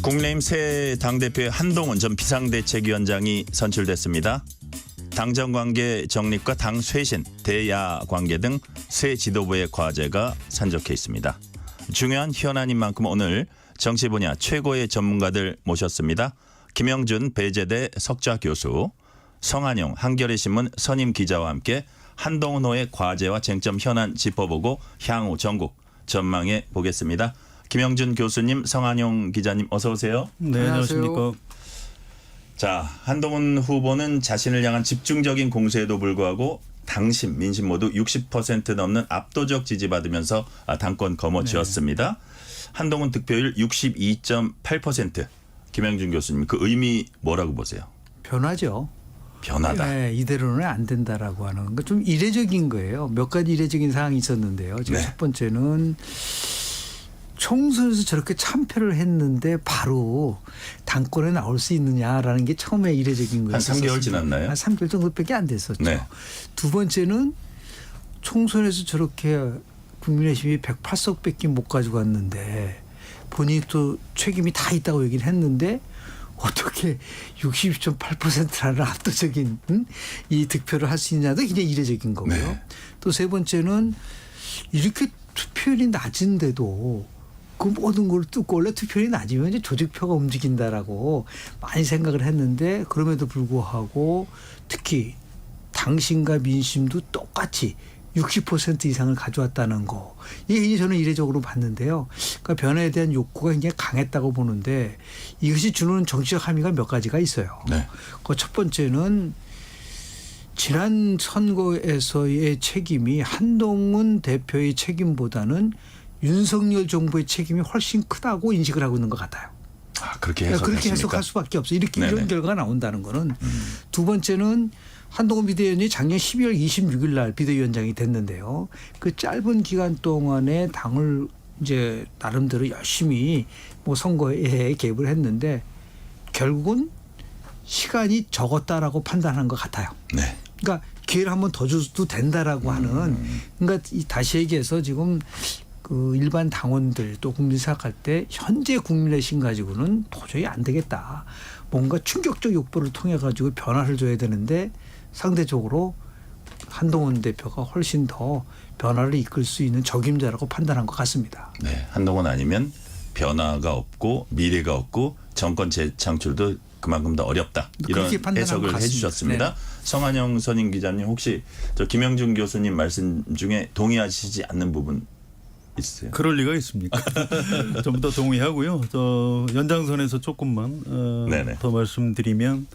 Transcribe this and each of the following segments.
국민의힘 새 당대표의 한동훈 전 비상대책위원장이 선출됐습니다. 당정관계 정립과 당 쇄신, 대야 관계 등 새 지도부의 과제가 산적해 있습니다. 중요한 현안인 만큼 오늘 정치 분야 최고의 전문가들 모셨습니다. 김영준 배재대 석좌 교수, 성한용 한겨레신문 선임 기자와 함께 한동훈 호의 과제와 쟁점 현안 짚어보고 향후 전국 전망해 보겠습니다. 김영준 교수님, 성한용 기자님 어서 오세요. 네, 안녕하십니까. 자, 한동훈 후보는 자신을 향한 집중적인 공세에도 불구하고 당심, 민심 모두 60% 넘는 압도적 지지받으면서 당권 거머쥐었습니다. 한동훈 득표율 62.8%. 김영준 교수님, 그 의미 뭐라고 보세요? 변화죠. 변화다. 네, 이대로는 안 된다라고 하는 거 좀 이례적인 거예요. 몇 가지 이례적인 사항이 있었는데요. 지금 네. 첫 번째는 총선에서 저렇게 참패를 했는데 바로 당권에 나올 수 있느냐라는 게 처음에 이례적인 거예요. 한 3개월 지났나요? 한 3개월 정도밖에 안 됐었죠. 네. 두 번째는 총선에서 저렇게 국민의힘이 108석밖에 못 가져갔는데 본인이 또 책임이 다 있다고 얘기를 했는데 어떻게 60.8%라는 압도적인 이 득표를 할 수 있냐도 굉장히 이례적인 거고요. 네. 또 세 번째는 이렇게 투표율이 낮은데도 그 모든 걸 뚫고 원래 투표율이 낮으면 이제 조직표가 움직인다라고 많이 생각을 했는데 그럼에도 불구하고 특히 당심과 민심도 똑같이 60% 이상을 가져왔다는 거. 이게 저는 이례적으로 봤는데요. 그러니까 변화에 대한 욕구가 굉장히 강했다고 보는데 이것이 주는 정치적 함의가 몇 가지가 있어요. 네. 그 첫 번째는 지난 선거에서의 책임이 한동훈 대표의 책임보다는 윤석열 정부의 책임이 훨씬 크다고 인식을 하고 있는 것 같아요. 아, 그렇게 그렇게 해석할 수밖에 없어요. 이렇게 네네. 이런 결과가 나온다는 거는. 두 번째는 한동훈 비대위원장이 작년 12월 26일 날 비대위원장이 됐는데요. 그 짧은 기간 동안에 당을 이제 나름대로 열심히 뭐 선거에 개입을 했는데 결국은 시간이 적었다라고 판단한 것 같아요. 네. 그러니까 기회를 한번 더 줘도 된다라고 하는. 그러니까 다시 얘기해서 지금 그 일반 당원들 또 국민이 생각할 때 현재 국민의힘 가지고는 도저히 안 되겠다. 뭔가 충격적 욕보를 통해 가지고 변화를 줘야 되는데 상대적으로 한동훈 대표가 훨씬 더 변화를 이끌 수 있는 적임자라고 판단한 것 같습니다. 네. 한동훈 아니면 변화가 없고 미래가 없고 정권 재창출도 그만큼 더 어렵다. 이런 그렇게 판단한 것 해석을 같습니다. 해주셨습니다. 네. 성한용 선임 기자님 혹시 저 김영준 교수님 말씀 중에 동의하시지 않는 부분 있어요? 그럴 리가 있습니까? 전부 다 동의하고요. 저 연장선에서 조금만 네네. 더 말씀드리면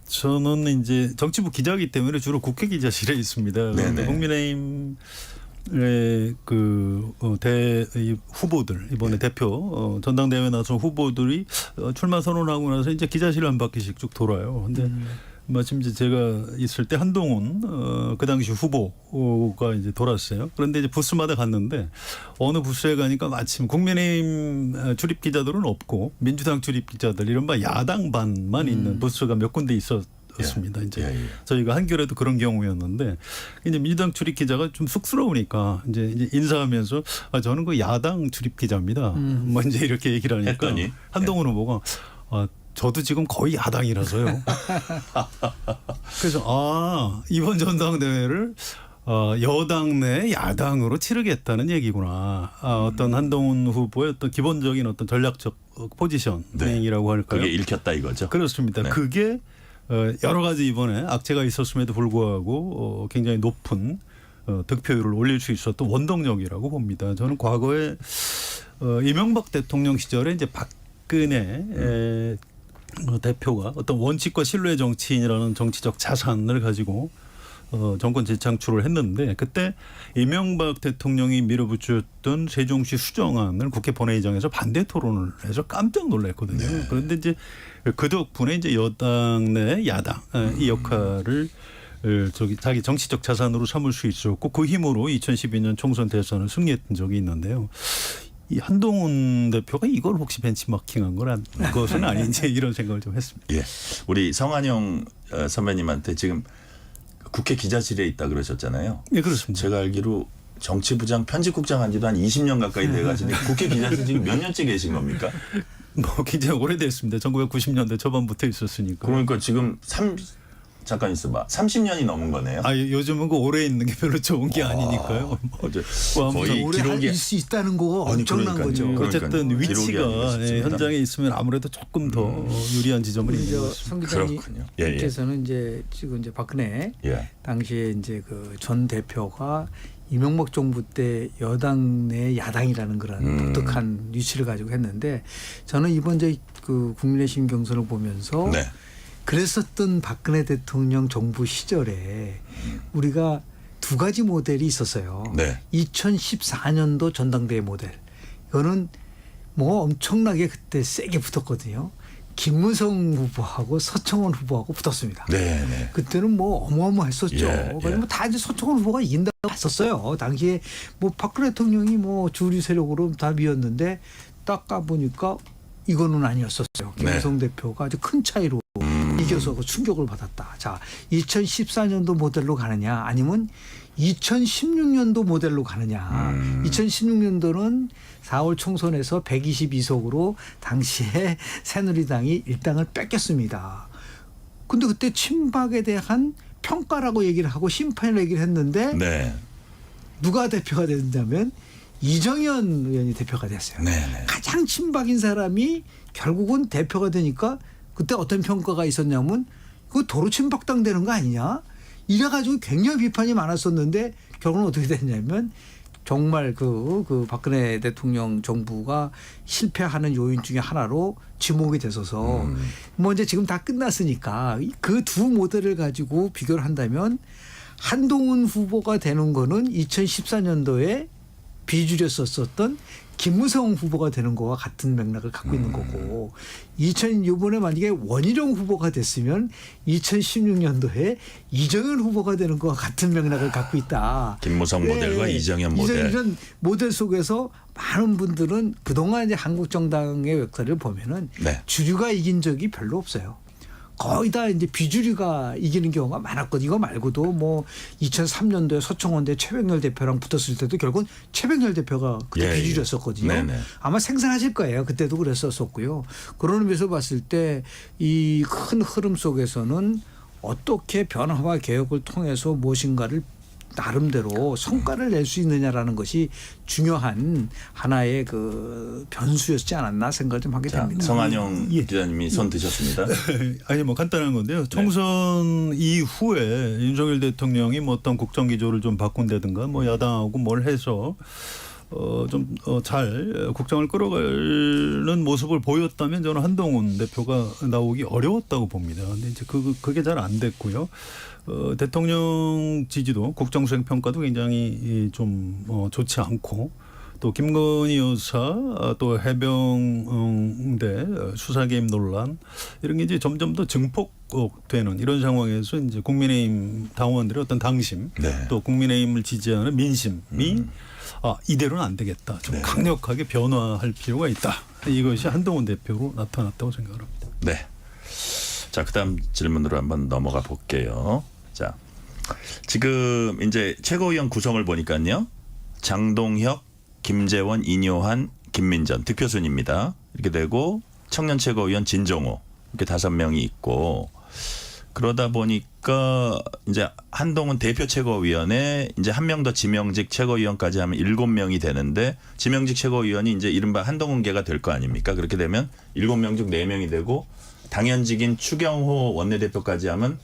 저는 이제 정치부 기자이기 때문에 주로 국회 기자실에 있습니다. 네네. 국민의힘의 이 후보들 이번에 대표 전당대회 나서 후보들이 출마 선언하고 나서 이제 기자실 한 바퀴씩 쭉 돌아요. 근데 마침 이제 제가 있을 때 한동훈 그 당시 후보가 이제 돌았어요. 그런데 이제 부스마다 갔는데 어느 부스에 가니까 마침 국민의힘 출입 기자들은 없고 민주당 출입 기자들 이른바 야당 반만 있는 부스가 몇 군데 있었습니다. 이제 저희가 한겨레도 그런 경우였는데 이제 민주당 출입 기자가 좀 쑥스러우니까 이제 인사하면서 저는 그 야당 출입 기자입니다. 뭐 이제 이렇게 얘기를 하니까 했더니 한동훈 후보가 저도 지금 거의 야당이라서요. 그래서 이번 전당대회를 여당 내 야당으로 치르겠다는 얘기구나. 어떤 한동훈 후보의 어떤 기본적인 어떤 전략적 포지션이라고 할까요? 그게 읽혔다 이거죠. 그렇습니다. 네. 그게 여러 가지 이번에 악재가 있었음에도 불구하고 굉장히 높은 득표율을 올릴 수 있었던 원동력이라고 봅니다. 저는 과거에 이명박 대통령 시절에 이제 박근혜 대표가 어떤 원칙과 신뢰 정치인이라는 정치적 자산을 가지고 정권 재창출을 했는데 그때 이명박 대통령이 밀어붙였던 세종시 수정안을 국회 본회의장에서 반대 토론을 해서 깜짝 놀랐거든요. 네. 그런데 이제 그 덕분에 이제 여당 내 야당 이 역할을 자기 정치적 자산으로 삼을 수 있었고 그 힘으로 2012년 총선 대선을 승리했던 적이 있는데요. 이 한동훈 대표가 이걸 혹시 벤치마킹한 것은 아닌지 이런 생각을 좀 했습니다. 예, 우리 성한용 선배님한테 지금 국회 기자실에 있다 그러셨잖아요. 네, 그렇습니다. 제가 알기로 정치부장 편집국장 한 지도 한 20년 가까이 돼가지고 국회 기자실 지금 몇 년째 계신 겁니까? 뭐 굉장히 오래됐습니다. 1990년대 초반부터 있었으니까. 그러니까 지금 잠깐 있어봐. 30년이 넘은 거네요. 아 요즘은 그 오래 있는 게 별로 좋은 게 아니니까요. 어제 뭐 거의 오래 기록이 할 수 있다는 거가 아니, 엄청난 그러니까요. 거죠. 어쨌든 그러니까요. 기록이 위치가 아니겠습니다. 현장에 있으면 아무래도 조금 더 유리한 지점을 우리 있는 것 저 같습니다. 성 그렇군요. 예, 예. 기자님께서는 이제 지금 이제 박근혜 예. 당시에 이제 그 전 대표가 이명박 정부 때 여당 내 야당이라는 그런 독특한 위치를 가지고 했는데 저는 이번 그 국민의힘 경선을 보면서 네. 그랬었던 박근혜 대통령 정부 시절에 우리가 두 가지 모델이 있었어요. 네. 2014년도 전당대회 모델. 이거는 뭐 엄청나게 그때 세게 붙었거든요. 김무성 후보하고 서청원 후보하고 붙었습니다. 네, 네. 그때는 뭐 어마어마했었죠. 예, 예. 뭐 다 이제 서청원 후보가 이긴다고 봤었어요. 당시에 뭐 박근혜 대통령이 뭐 주류 세력으로 다 밀었는데 딱 가보니까 이거는 아니었었어요. 김무성 대표가 아주 큰 차이로 이겨서 그 충격을 받았다. 자, 2014년도 모델로 가느냐 아니면 2016년도 모델로 가느냐. 2016년도는 4월 총선에서 122석으로 당시에 새누리당이 일당을 뺏겼습니다. 근데 그때 친박에 대한 평가라고 얘기를 하고 심판을 얘기를 했는데 네. 누가 대표가 된다면 이정현 의원이 대표가 됐어요. 네, 네. 가장 친박인 사람이 결국은 대표가 되니까 그때 어떤 평가가 있었냐면 그거 도로 친박당 되는 거 아니냐? 이래가지고 굉장히 비판이 많았었는데 결국은 어떻게 됐냐면 정말 그 박근혜 대통령 정부가 실패하는 요인 중에 하나로 지목이 됐어서 뭐 이제 지금 다 끝났으니까 그 두 모델을 가지고 비교를 한다면 한동훈 후보가 되는 거는 2014년도에 비주류였었던 김무성 후보가 되는 거와 같은 맥락을 갖고 있는 거고 이번에 만약에 원희룡 후보가 됐으면 2016년도에 이정현 후보가 되는 거와 같은 맥락을 갖고 있다. 김무성 모델과 이정현 모델. 이런 모델 속에서 많은 분들은 그동안 이제 한국 정당의 역사를 보면은 네. 주류가 이긴 적이 별로 없어요. 거의 다 이제 비주류가 이기는 경우가 많았거든요. 이거 말고도 뭐 2003년도에 서청원 대 최백열 대표랑 붙었을 때도 결국은 최백열 대표가 그때 예, 비주류였었거든요. 예. 네네. 아마 생생하실 거예요. 그때도 그랬었었고요. 그런 의미에서 봤을 때 이 큰 흐름 속에서는 어떻게 변화와 개혁을 통해서 무엇인가를 나름대로 성과를 낼 수 있느냐라는 것이 중요한 하나의 그 변수였지 않았나 생각을 좀 하게 자, 됩니다. 성한영 기자님이 손 드셨습니다. 아니 뭐 간단한 건데요. 총선 이후에 윤석열 대통령이 뭐 어떤 국정 기조를 좀 바꾼다든가 뭐 야당하고 뭘 해서 좀 잘 국정을 끌어가는 모습을 보였다면 저는 한동훈 대표가 나오기 어려웠다고 봅니다. 근데 이제 그게 잘 안 됐고요. 대통령 지지도 국정 수행 평가도 굉장히 좀 좋지 않고 또 김건희 여사 또 해병대 수사 개입 논란 이런 게 이제 점점 더 증폭되는 이런 상황에서 이제 국민의힘 당원들의 어떤 당심 네. 또 국민의힘을 지지하는 민심이 이대로는 안 되겠다. 좀 네. 강력하게 변화할 필요가 있다. 이것이 한동훈 대표로 나타났다고 생각합니다. 네. 자, 그다음 질문으로 한번 넘어가 볼게요. 자, 지금 이제 최고위원 구성을 보니까요. 장동혁, 김재원, 인효한, 김민전 득표순입니다. 이렇게 되고 청년 최고위원 진정호 이렇게 5명이 있고 그러다 보니까 이제 한동훈 대표 최고위원에 이제 한 명 더 지명직 최고위원까지 하면 7명이 되는데 지명직 최고위원이 이제 이른바 한동훈계가 될 거 아닙니까? 그렇게 되면 7명 중 4명이 되고 당연직인 추경호 원내대표까지 하면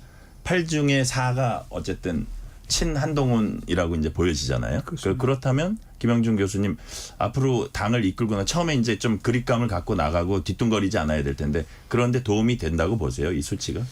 8 중에 4가 어쨌든 친한동훈이라고 이제 보여지잖아요. 그렇다면 김영준 교수님 앞으로 당을 이끌거나 처음에 이제 좀 그립감을 갖고 나가고 뒤뚱거리지 않아야 될 텐데 그런데 도움이 된다고 보세요, 이 수치가?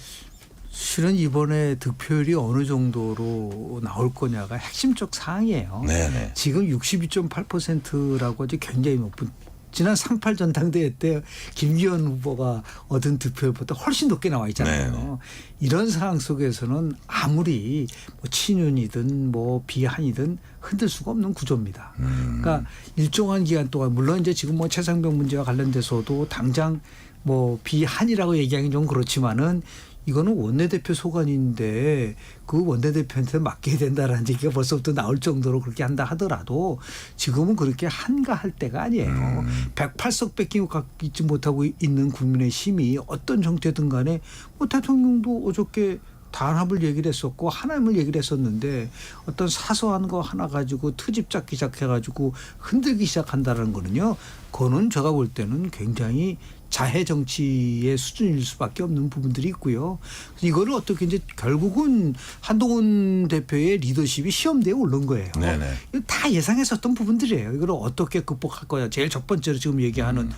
실은 이번에 득표율이 어느 정도로 나올 거냐가 핵심적 사항이에요. 네네. 지금 62.8%라고 아주 굉장히 높은 지난 38 전당대회 때 김기현 후보가 얻은 득표율보다 훨씬 높게 나와 있잖아요. 네네. 이런 상황 속에서는 아무리 뭐 친윤이든 뭐 비한이든 흔들 수가 없는 구조입니다. 그러니까 일정한 기간 동안 물론 이제 지금 뭐 최상병 문제와 관련돼서도 당장 뭐 비한이라고 얘기하기는 좀 그렇지만은 이거는 원내대표 소관인데 그 원내대표한테 맡겨야 된다라는 얘기가 벌써부터 나올 정도로 그렇게 한다 하더라도 지금은 그렇게 한가할 때가 아니에요. 108석 뺏기지 못하고 있는 국민의힘이 어떤 정체든 간에 뭐 대통령도 어저께 단합을 얘기를 했었고 하나임을 얘기를 했었는데 어떤 사소한 거 하나 가지고 트집 잡기 시작해가지고 흔들기 시작한다는 거는요. 그거는 제가 볼 때는 굉장히 자해 정치의 수준일 수밖에 없는 부분들이 있고요. 이거를 어떻게 이제 결국은 한동훈 대표의 리더십이 시험대에 오른 거예요. 네네. 이거 다 예상했었던 부분들이에요. 이걸 어떻게 극복할 거야. 제일 첫 번째로 지금 얘기하는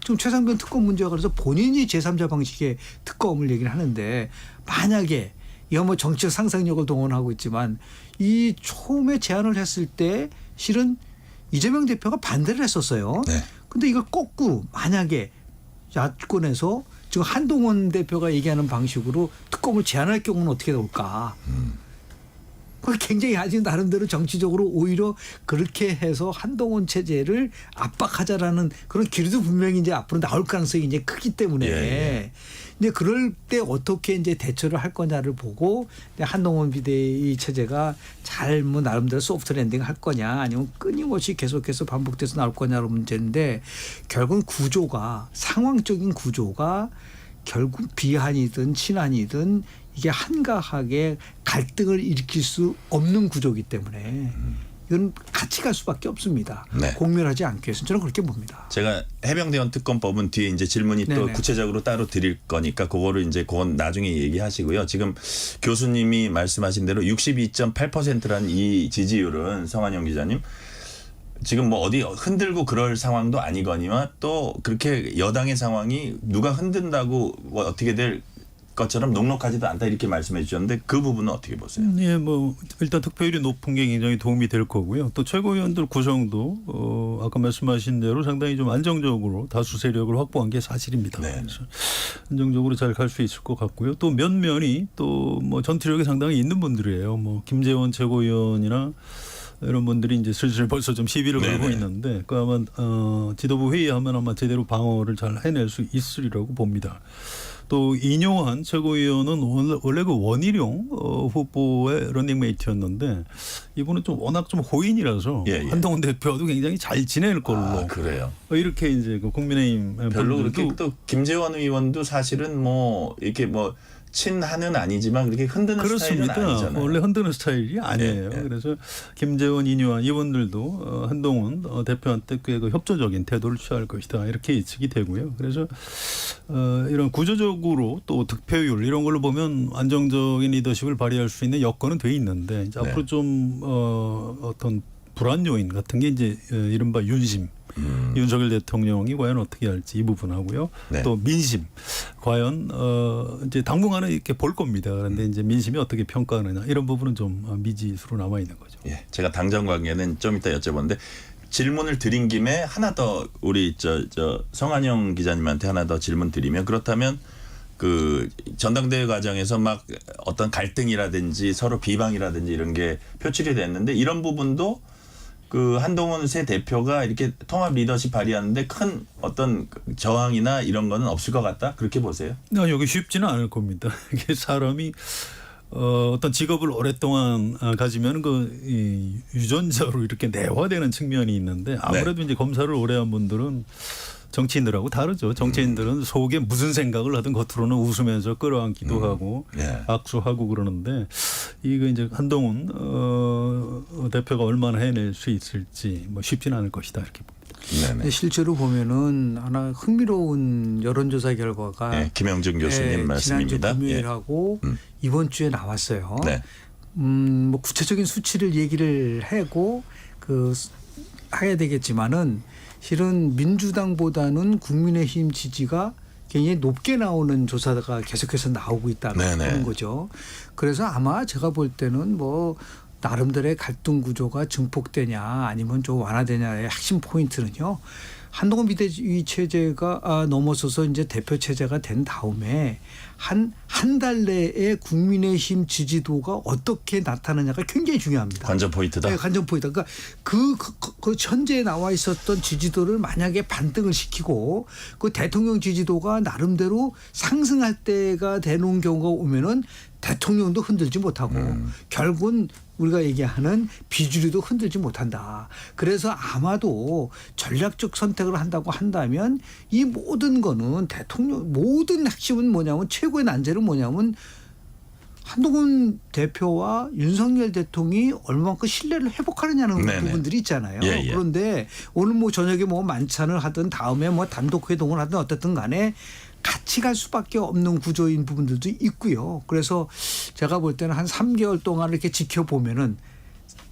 지금 최상병 특검 문제가 그래서 본인이 제3자 방식의 특검을 얘기를 하는데 만약에 이거 뭐 정치적 상상력을 동원하고 있지만 이 처음에 제안을 했을 때 실은 이재명 대표가 반대를 했었어요. 네. 근데 이걸 거꾸로 만약에 야권에서 지금 한동훈 대표가 얘기하는 방식으로 특검을 제안할 경우는 어떻게 나올까? 그걸 굉장히 아직 나름대로 정치적으로 오히려 그렇게 해서 한동훈 체제를 압박하자라는 그런 기류도 분명히 이제 앞으로 나올 가능성이 이제 크기 때문에 예. 이제 그럴 때 어떻게 이제 대처를 할 거냐를 보고 한동훈 비대위 체제가 잘 뭐 나름대로 소프트 랜딩 할 거냐 아니면 끊임없이 계속해서 반복돼서 나올 거냐로 문제인데 결국은 구조가 상황적인 구조가 결국 비한이든 친한이든 이게 한가하게 갈등을 일으킬 수 없는 구조이기 때문에 이건 같이 갈 수밖에 없습니다. 네. 공멸하지 않기 위해서 저는 그렇게 봅니다. 제가 해병대원 특검법은 뒤에 이제 질문이 또 네네. 구체적으로 따로 드릴 거니까 그거를 이제 그건 나중에 얘기하시고요. 지금 교수님이 말씀하신 대로 62.8%라는 이 지지율은 성한영 기자님 지금 뭐 어디 흔들고 그럴 상황도 아니거니와 또 그렇게 여당의 상황이 누가 흔든다고 뭐 어떻게 될 것처럼 녹록하지도 않다 이렇게 말씀해 주셨는데 그 부분은 어떻게 보세요? 예, 뭐 일단 득표율이 높은 게 굉장히 도움이 될 거고요. 또 최고위원들 구성도 아까 말씀하신 대로 상당히 좀 안정적으로 다수 세력을 확보한 게 사실입니다. 네. 그래서 안정적으로 잘 갈 수 있을 것 같고요. 또 면면이 또 뭐 전투력이 상당히 있는 분들이에요. 뭐 김재원 최고위원이나 이런 분들이 이제 슬슬 벌써 좀 시비를 걸고 네네. 있는데 그 아마 지도부 회의하면 아마 제대로 방어를 잘 해낼 수 있으리라고 봅니다. 또 이뇨한 최고위원은 원래 그 원희룡 후보의 러닝메이트였는데 이분은 좀 워낙 좀 호인이라서 예, 예. 한동훈 대표도 굉장히 잘 지낼 걸로 아, 그래요. 이렇게 이제 그 국민의힘 별로 분들도 그렇게 또 김재원 의원도 사실은 뭐 이렇게 뭐 친한은 아니지만 그렇게 흔드는 스타일은 그렇습니다. 아니잖아요. 원래 흔드는 스타일이 아니에요. 예, 예. 그래서 김재원, 이뇨한 이분들도 한동훈 대표한테 꽤 그 협조적인 태도를 취할 것이다 이렇게 예측이 되고요. 그래서 이런 구조적으로 또 득표율 이런 걸로 보면 안정적인 리더십을 발휘할 수 있는 여건은 돼 있는데 이제 네. 앞으로 좀 어떤 불안 요인 같은 게 이제 이른바 윤심. 윤석열 대통령이 과연 어떻게 할지 이 부분하고요. 네. 또 민심 과연 이제 당분간은 이렇게 볼 겁니다. 그런데 이제 민심이 어떻게 평가하느냐 이런 부분은 좀 미지수로 남아 있는 거죠. 예, 제가 당정 관계는 좀 이따 여쭤보는데 질문을 드린 김에 하나 더 우리 저 성한영 기자님한테 하나 더 질문 드리면 그렇다면 그 전당대회 과정에서 막 어떤 갈등이라든지 서로 비방이라든지 이런 게 표출이 됐는데 이런 부분도 그 한동훈 새 대표가 이렇게 통합 리더십 발휘하는데 큰 어떤 저항이나 이런 거는 없을 것 같다 그렇게 보세요? 여기 쉽지는 않을 겁니다. 이게 사람이 어떤 직업을 오랫동안 가지면 그 유전자로 이렇게 내화되는 측면이 있는데 아무래도 이제 검사를 오래 한 분들은 정치인들하고 다르죠. 정치인들은 속에 무슨 생각을 하든 겉으로는 웃으면서 끌어안기도 하고 예. 악수하고 그러는데 이거 이제 한동훈 대표가 얼마나 해낼 수 있을지 뭐 쉽지는 않을 것이다 이렇게 봅니다. 네네. 근데 실제로 보면은 하나 흥미로운 여론조사 결과가 예, 김영준 교수님 말씀입니다. 지난주 예. 금요일하고 이번 주에 나왔어요. 네. 뭐 구체적인 수치를 얘기를 하고 해야 되겠지만은 실은 민주당보다는 국민의힘 지지가 굉장히 높게 나오는 조사가 계속해서 나오고 있다는 네네. 거죠. 그래서 아마 제가 볼 때는 뭐 나름대로의 갈등 구조가 증폭되냐 아니면 좀 완화되냐의 핵심 포인트는요. 한동훈 비대위 체제가 넘어서서 이제 대표 체제가 된 다음에 한 달 내에 국민의힘 지지도가 어떻게 나타나냐가 굉장히 중요합니다. 관전 포인트다. 네, 관전 포인트. 그러니까 그 현재에 나와 있었던 지지도를 만약에 반등을 시키고 그 대통령 지지도가 나름대로 상승할 때가 되는 경우가 오면은 대통령도 흔들지 못하고 결국은 우리가 얘기하는 비주류도 흔들지 못한다. 그래서 아마도 전략적 선택을 한다고 한다면 이 모든 거는 대통령 모든 핵심은 뭐냐면 최고의 난제는 뭐냐면 한동훈 대표와 윤석열 대통령이 얼마만큼 신뢰를 회복하느냐는 네네. 부분들이 있잖아요. 예, 예. 그런데 오늘 뭐 저녁에 뭐 만찬을 하든 다음에 뭐 단독 회동을 하든 어쨌든 간에 같이 갈 수밖에 없는 구조인 부분들도 있고요. 그래서 제가 볼 때는 한 3개월 동안 이렇게 지켜보면은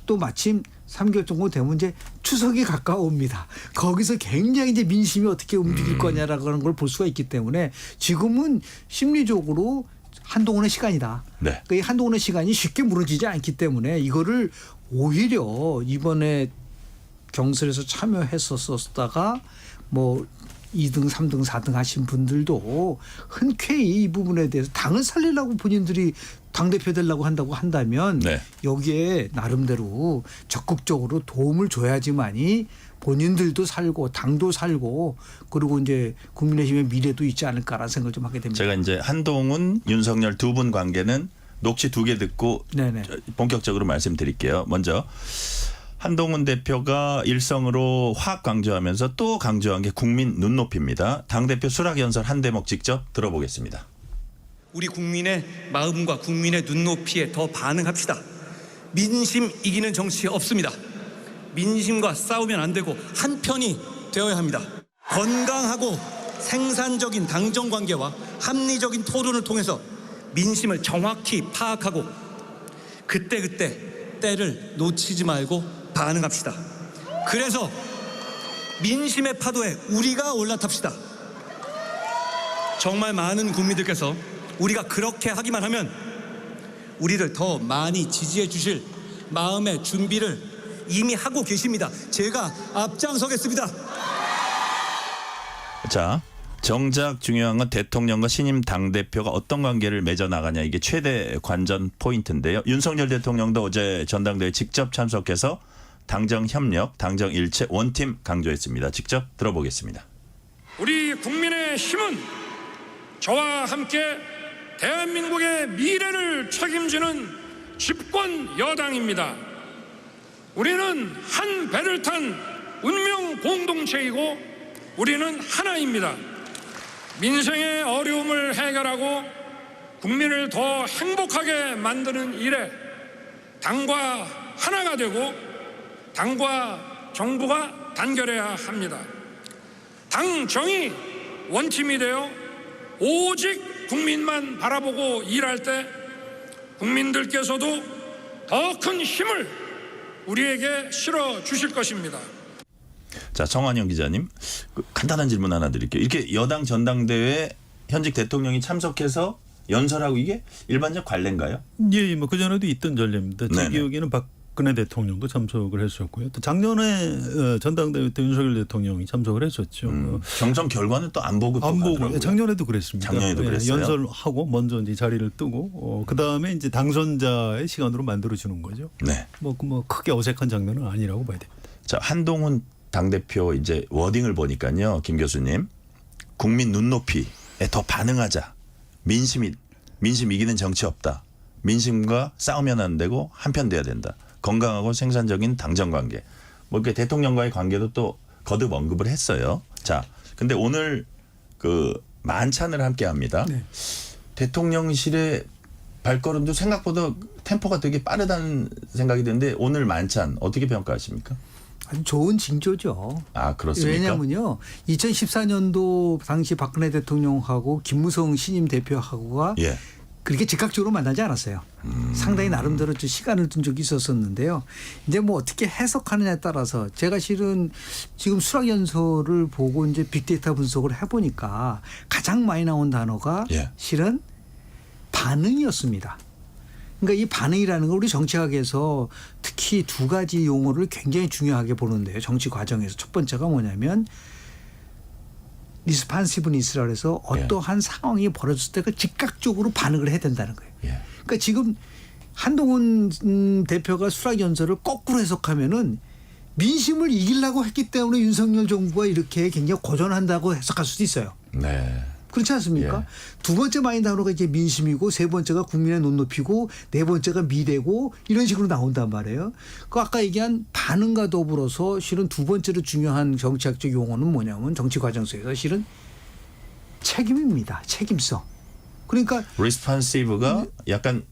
또 마침 3개월 정도 되면 이제 추석이 가까워옵니다. 거기서 굉장히 이제 민심이 어떻게 움직일 거냐라는 걸 볼 수가 있기 때문에 지금은 심리적으로 한동훈의 시간이다. 네. 그 한동훈의 시간이 쉽게 무너지지 않기 때문에 이거를 오히려 이번에 경선에서 참여했었다가 뭐 2등, 3등, 4등 하신 분들도 흔쾌히 이 부분에 대해서 당을 살리려고 본인들이 당대표 되려고 한다고 한다면 네. 여기에 나름대로 적극적으로 도움을 줘야지만이 본인들도 살고 당도 살고 그리고 이제 국민의힘의 미래도 있지 않을까라는 생각을 좀 하게 됩니다. 제가 이제 한동훈, 윤석열 두 분 관계는 녹취 2개 듣고 네네. 본격적으로 말씀드릴게요. 먼저 한동훈 대표가 일성으로 확 강조하면서 또 강조한 게 국민 눈높이입니다. 당대표 수락연설 한 대목 직접 들어보겠습니다. 우리 국민의 마음과 국민의 눈높이에 더 반응합시다. 민심 이기는 정치 없습니다. 민심과 싸우면 안 되고 한편이 되어야 합니다. 건강하고 생산적인 당정관계와 합리적인 토론을 통해서 민심을 정확히 파악하고 그때그때 때를 놓치지 말고 반응합시다. 그래서 민심의 파도에 우리가 올라탑시다. 정말 많은 국민들께서 우리가 그렇게 하기만 하면 우리를 더 많이 지지해 주실 마음의 준비를 이미 하고 계십니다. 제가 앞장서겠습니다. 자, 정작 중요한 건 대통령과 신임 당대표가 어떤 관계를 맺어 나가냐 이게 최대 관전 포인트인데요. 윤석열 대통령도 어제 전당대회 직접 참석해서 당정 협력, 당정 일체 원팀 강조했습니다. 직접 들어보겠습니다. 우리 국민의 힘은 저와 함께 대한민국의 미래를 책임지는 집권 여당입니다. 우리는 한 배를 탄 운명 공동체이고 우리는 하나입니다. 민생의 어려움을 해결하고 국민을 더 행복하게 만드는 일에 당과 하나가 되고 당과 정부가 단결해야 합니다. 당정이 원팀이 되어 오직 국민만 바라보고 일할 때 국민들께서도 더 큰 힘을 우리에게 실어 주실 것입니다. 자, 정환영 기자님, 간단한 질문 하나 드릴게요. 이렇게 여당 전당대회 현직 대통령이 참석해서 연설하고 이게 일반적 관례인가요? 예, 뭐 그전에도 있던 전례입니다. 제 네네. 기억에는 박근혜 대통령도 참석을 했었고요. 또 작년에 전당대회 때 윤석열 대통령이 참석을 했었죠. 경선 결과는 또 안 보고 또 안 보고 가더라고요. 작년에도 그랬습니다. 작년에도 그랬어요? 연설하고 먼저 이제 자리를 뜨고 그 다음에 이제 당선자의 시간으로 만들어 주는 거죠. 네. 뭐 크게 어색한 장면은 아니라고 봐야 됩니다. 자, 한동훈 당대표 이제 워딩을 보니까요, 김 교수님, 국민 눈높이에 더 반응하자. 민심 이기는 정치 없다. 민심과 싸우면 안 되고 한편 돼야 된다. 건강하고 생산적인 당정 관계. 뭐 이렇게 대통령과의 관계도 또 거듭 언급을 했어요. 자, 근데 오늘 그 만찬을 함께 합니다. 네. 대통령실의 발걸음도 생각보다 템포가 되게 빠르다는 생각이 드는데 오늘 만찬 어떻게 평가하십니까? 아주 좋은 징조죠. 아, 그렇습니까? 왜냐면요. 2014년도 당시 박근혜 대통령하고 김무성 신임 대표하고가 예. 그렇게 즉각적으로 만나지 않았어요. 상당히 나름대로 좀 시간을 둔 적이 있었었는데요. 이제 뭐 어떻게 해석하느냐에 따라서 제가 실은 지금 수락연설을 보고 이제 빅데이터 분석을 해보니까 가장 많이 나온 단어가 예. 실은 반응이었습니다. 그러니까 이 반응이라는 걸 우리 정치학에서 특히 두 가지 용어를 굉장히 중요하게 보는데요. 정치 과정에서 첫 번째가 뭐냐면 리스판시브니스라 해서 어떠한 상황이 벌어졌을 때 그 즉각적으로 반응을 해야 된다는 거예요. 예. 그러니까 지금 한동훈 대표가 수락 연설을 거꾸로 해석하면은 민심을 이기려고 했기 때문에 윤석열 정부가 이렇게 굉장히 고전한다고 해석할 수도 있어요. 네. 그렇지 않습니까? 예. 두 번째 마인 단어가 이제 민심이고 세 번째가 국민의 눈높이고 네 번째가 미래고 이런 식으로 나온단 말이에요. 그 아까 얘기한 반응과 더불어서 실은 두 번째로 중요한 정치학적 용어는 뭐냐면 정치 과정에서 실은 책임입니다. 책임성. 그러니까 리스판시브가 약간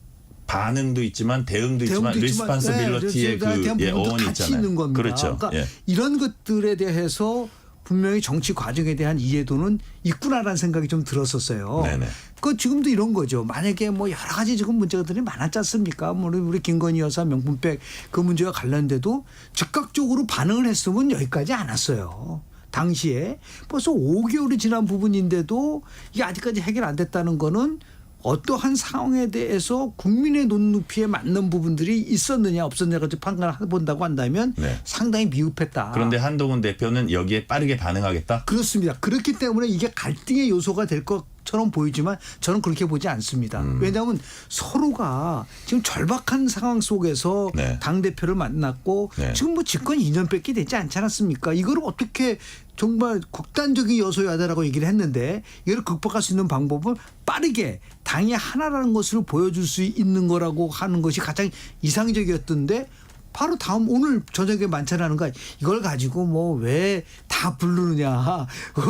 반응도 있지만 대응도 있지만 리스판시빌리티의 그 어원이 같이 있잖아요. 있는 겁니다. 그렇죠. 그러니까 예. 이런 것들에 대해서 분명히 정치 과정에 대한 이해도는 있구나라는 생각이 좀 들었었어요. 네네. 그 지금도 이런 거죠. 만약에 뭐 여러 가지 지금 문제들이 많았지 않습니까? 뭐 우리 김건희 여사 명품백 그 문제와 관련돼도 즉각적으로 반응을 했으면 여기까지 안 왔어요. 당시에 벌써 5개월이 지난 부분인데도 이게 아직까지 해결 안 됐다는 거는 어떠한 상황에 대해서 국민의 눈높이에 맞는 부분들이 있었느냐 없었느냐를 판단을 해본다고 한다면 네. 상당히 미흡했다. 그런데 한동훈 대표는 여기에 빠르게 반응하겠다. 그렇습니다. 그렇기 때문에 이게 갈등의 요소가 될 것처럼 보이지만 저는 그렇게 보지 않습니다. 왜냐하면 서로가 지금 절박한 상황 속에서 네. 당대표를 만났고 네. 지금 뭐 집권 2년밖에 되지 않지 않았습니까? 이걸 어떻게 정말 극단적인 여소야대라고 얘기를 했는데 이걸 극복할 수 있는 방법은 빠르게 당이 하나라는 것을 보여줄 수 있는 거라고 하는 것이 가장 이상적이었던데 바로 다음 오늘 저녁에 만찬하는 거 이걸 가지고 뭐 왜 다 부르느냐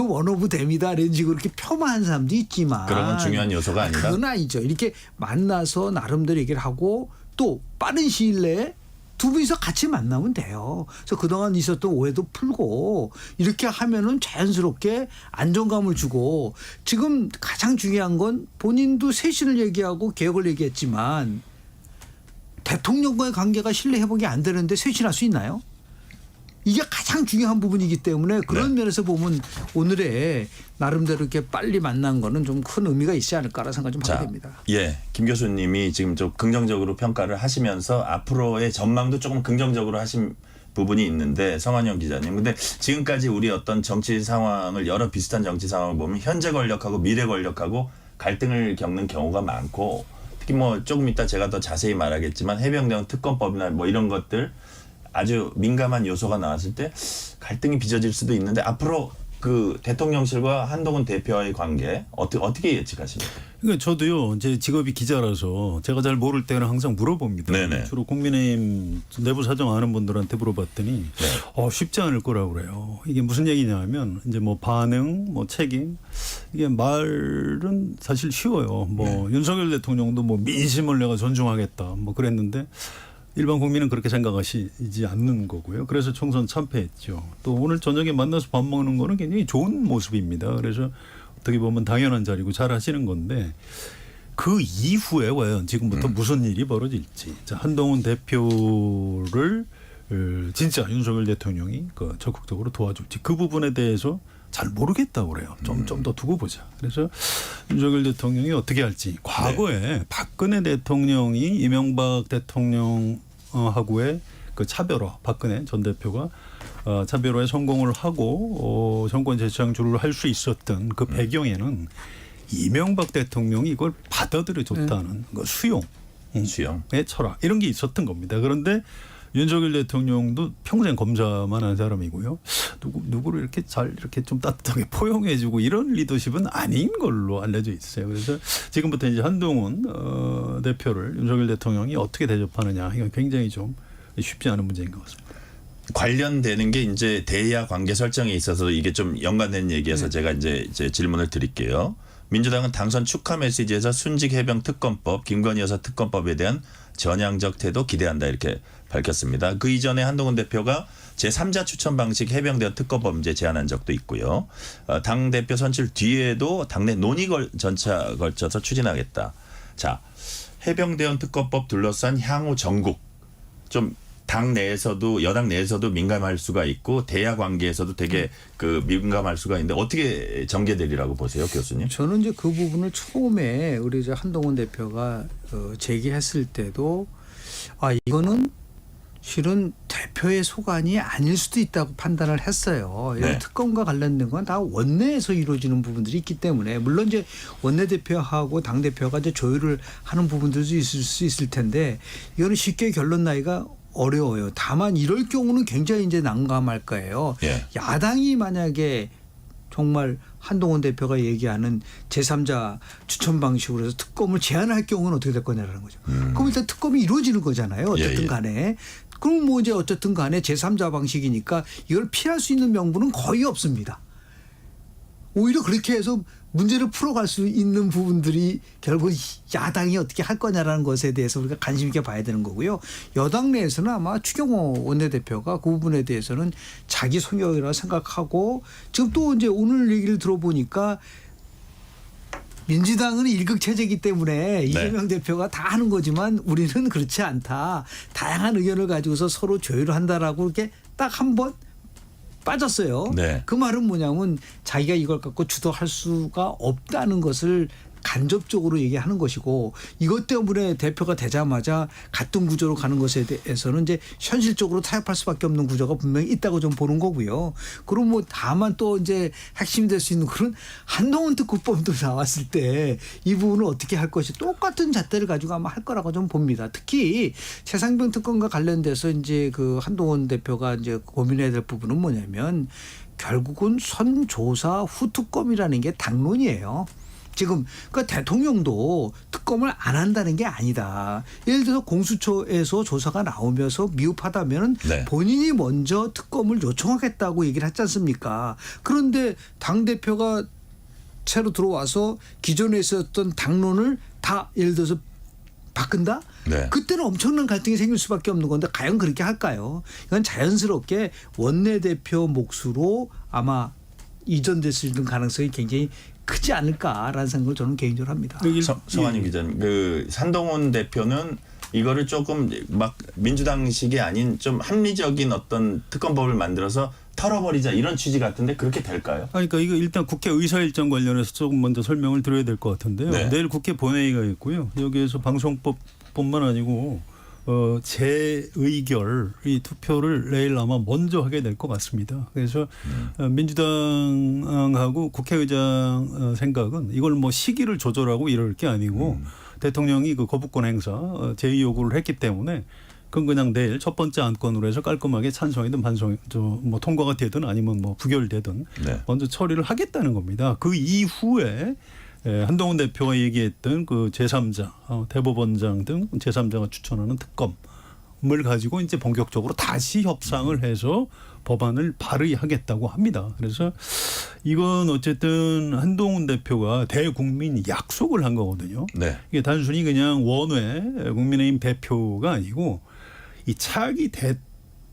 원 오브 댐이다 이런 식으로 이렇게 폄하한 사람도 있지만 그런 건 중요한 요소가 아니다. 그건 아니죠. 이렇게 만나서 나름대로 얘기를 하고 또 빠른 시일 내에 두 분이서 같이 만나면 돼요. 그래서 그동안 있었던 오해도 풀고 이렇게 하면은 자연스럽게 안정감을 주고 지금 가장 중요한 건 본인도 쇄신을 얘기하고 개혁을 얘기했지만 대통령과의 관계가 신뢰 회복이 안 되는데 쇄신할 수 있나요? 이게 가장 중요한 부분이기 때문에 그런 면에서 보면 오늘의 나름대로 이렇게 빨리 만난 거는 좀 큰 의미가 있지 않을까라는 생각이 좀 하게 됩니다. 예, 김 교수님이 지금 좀 긍정적으로 평가를 하시면서 앞으로의 전망도 조금 긍정적으로 하신 부분이 있는데 성환영 기자님. 근데 지금까지 우리 어떤 정치 상황을 여러 비슷한 정치 상황을 보면 현재 권력하고 미래 권력하고 갈등을 겪는 경우가 많고 특히 뭐 조금 이따 제가 더 자세히 말하겠지만 해병대원 특검법이나 뭐 이런 것들 아주 민감한 요소가 나왔을 때 갈등이 빚어질 수도 있는데 앞으로 그 대통령실과 한동훈 대표와의 관계 어떻게 예측하십니까? 그러니까 저도요, 제 직업이 기자라서 제가 잘 모를 때는 항상 물어봅니다. 네네. 주로 국민의힘 내부 사정 아는 분들한테 물어봤더니 쉽지 않을 거라고 그래요. 이게 무슨 얘기냐면 이제 뭐 반응, 뭐 책임 이게 말은 사실 쉬워요. 뭐 윤석열 대통령도 뭐 민심을 내가 존중하겠다 뭐 그랬는데 일반 국민은 그렇게 생각하시지 않는 거고요. 그래서 총선 참패했죠. 또 오늘 저녁에 만나서 밥 먹는 거는 굉장히 좋은 모습입니다. 그래서 어떻게 보면 당연한 자리고 잘 하시는 건데 그 이후에 과연 지금부터 무슨 일이 벌어질지. 자, 한동훈 대표를 진짜 윤석열 대통령이 그 적극적으로 도와줄지 그 부분에 대해서 잘 모르겠다고 그래요. 좀 더 두고 보자. 그래서 윤석열 대통령이 어떻게 할지. 과거에 박근혜 대통령이 이명박 대통령하고의 그 차별화, 박근혜 전 대표가 차별화에 성공을 하고 정권 재창출을 할 수 있었던 그 배경에는 이명박 대통령이 이걸 받아들여 줬다는 그 수용의 철학 이런 게 있었던 겁니다. 그런데 윤석열 대통령도 평생 검사만 한 사람이고요. 누구를 이렇게 잘 이렇게 좀 따뜻하게 포용해주고 이런 리더십은 아닌 걸로 알려져 있어요. 그래서 지금부터 이제 한동훈 대표를 윤석열 대통령이 어떻게 대접하느냐 이건 굉장히 좀 쉽지 않은 문제인 것 같습니다. 관련되는 게 이제 대야 관계 설정에 있어서 이게 좀 연관된 얘기여서 제가 이제 질문을 드릴게요. 민주당은 당선 축하 메시지에서 순직 해병 특검법, 김건희 여사 특검법에 대한 전향적 태도 기대한다 이렇게 밝혔습니다. 그 이전에 한동훈 대표가 제3자 추천 방식 해병대원 특검법 문제 제안한 적도 있고요. 당 대표 선출 뒤에도 당내 논의 전차 걸쳐서 추진하겠다. 자, 해병대원 특검법 둘러싼 향후 전국 좀 당 내에서도 여당 내에서도 민감할 수가 있고 대야 관계에서도 되게 그 민감할 수가 있는데 어떻게 전개되리라고 보세요, 교수님? 저는 이제 그 부분을 처음에 우리 이제 한동훈 대표가 제기했을 때도 이거는 실은 대표의 소관이 아닐 수도 있다고 판단을 했어요. 네. 특검과 관련된 건 다 원내에서 이루어지는 부분들이 있기 때문에 물론 이제 원내대표하고 당대표가 이제 조율을 하는 부분들도 있을 수 있을 텐데 이거는 쉽게 결론 나기가 어려워요. 다만 이럴 경우는 굉장히 이제 난감할 거예요. 예. 야당이 만약에 정말 한동훈 대표가 얘기하는 제3자 추천 방식으로 해서 특검을 제안할 경우는 어떻게 될 거냐라는 거죠. 그럼 일단 특검이 이루어지는 거잖아요. 어쨌든 예. 간에. 그럼 뭐 이제 어쨌든 간에 제3자 방식이니까 이걸 피할 수 있는 명분은 거의 없습니다. 오히려 그렇게 해서 문제를 풀어갈 수 있는 부분들이 결국 야당이 어떻게 할 거냐라는 것에 대해서 우리가 관심 있게 봐야 되는 거고요. 여당 내에서는 아마 추경호 원내대표가 그 부분에 대해서는 자기 성역이라고 생각하고 지금 또 이제 오늘 얘기를 들어보니까 민주당은 일극체제이기 때문에 이재명 대표가 다 하는 거지만 우리는 그렇지 않다. 다양한 의견을 가지고서 서로 조율을 한다라고 이렇게 딱 한 번 빠졌어요. 네. 그 말은 뭐냐면 자기가 이걸 갖고 주도할 수가 없다는 것을 간접적으로 얘기하는 것이고 이것 때문에 대표가 되자마자 같은 구조로 가는 것에 대해서는 이제 현실적으로 타협할 수밖에 없는 구조가 분명히 있다고 좀 보는 거고요. 그럼 뭐 다만 또 이제 핵심이 될 수 있는 그런 한동훈 특구법도 나왔을 때 이 부분을 어떻게 할 것이 똑같은 잣대를 가지고 아마 할 거라고 좀 봅니다. 특히 최상병 특검과 관련돼서 이제 그 한동훈 대표가 이제 고민해야 될 부분은 뭐냐면 결국은 선조사 후 특검이라는 게 당론이에요. 지금 그러니까 대통령도 특검을 안 한다는 게 아니다. 예를 들어서 공수처에서 조사가 나오면서 미흡하다면 네. 본인이 먼저 특검을 요청하겠다고 얘기를 했지 않습니까? 그런데 당대표가 새로 들어와서 기존에 있었던 당론을 다 예를 들어서 바꾼다? 네. 그때는 엄청난 갈등이 생길 수밖에 없는 건데 과연 그렇게 할까요? 이건 자연스럽게 원내대표 몫으로 아마 이전될 수 있는 가능성이 굉장히 크지 않을까라는 생각을 저는 개인적으로 합니다. 성환님 기자님, 그 한동훈 대표는 이거를 조금 막 민주당식이 아닌 좀 합리적인 어떤 특검법을 만들어서 털어버리자 이런 취지 같은데 그렇게 될까요? 그러니까 이거 일단 국회 의사일정 관련해서 조금 먼저 설명을 드려야 될 것 같은데요. 네. 내일 국회 본회의가 있고요. 여기에서 방송법뿐만 아니고 재의결 이 투표를 내일 아마 먼저 하게 될 것 같습니다. 그래서 민주당하고 국회의장 생각은 이걸 뭐 시기를 조절하고 이럴 게 아니고 대통령이 그 거부권 행사 제의 요구를 했기 때문에 그건 그냥 내일 첫 번째 안건으로 해서 깔끔하게 찬성이든 반성, 뭐 통과가 되든 아니면 뭐 부결되든 네. 먼저 처리를 하겠다는 겁니다. 그 이후에 한동훈 대표가 얘기했던 그 제3자, 대법원장 등 제3자가 추천하는 특검을 가지고 이제 본격적으로 다시 협상을 해서 법안을 발의하겠다고 합니다. 그래서 이건 어쨌든 한동훈 대표가 대국민 약속을 한 거거든요. 네. 이게 단순히 그냥 원외 국민의힘 대표가 아니고 이 차기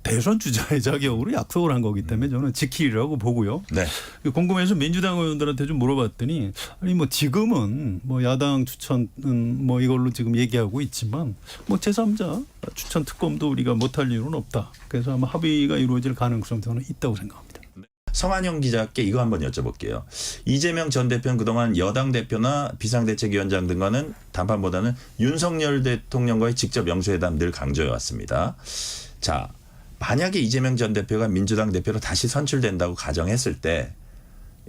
대선 주자의 자격으로 약속을 한 거기 때문에 저는 지키리라고 보고요. 네. 궁금해서 민주당 의원들한테 좀 물어봤더니 아니 뭐 지금은 뭐 야당 추천은 뭐 이걸로 지금 얘기하고 있지만 뭐 제3자 추천 특검도 우리가 못할 이유는 없다. 그래서 아마 합의가 이루어질 가능성이 저는 있다고 생각합니다. 성환영 기자께 이거 한번 여쭤볼게요. 이재명 전 대표는 그동안 여당 대표나 비상대책위원장 등과는 담판보다는 윤석열 대통령과의 직접 영수회담 늘 강조해 왔습니다. 자, 만약에 이재명 전 대표가 민주당 대표로 다시 선출된다고 가정했을 때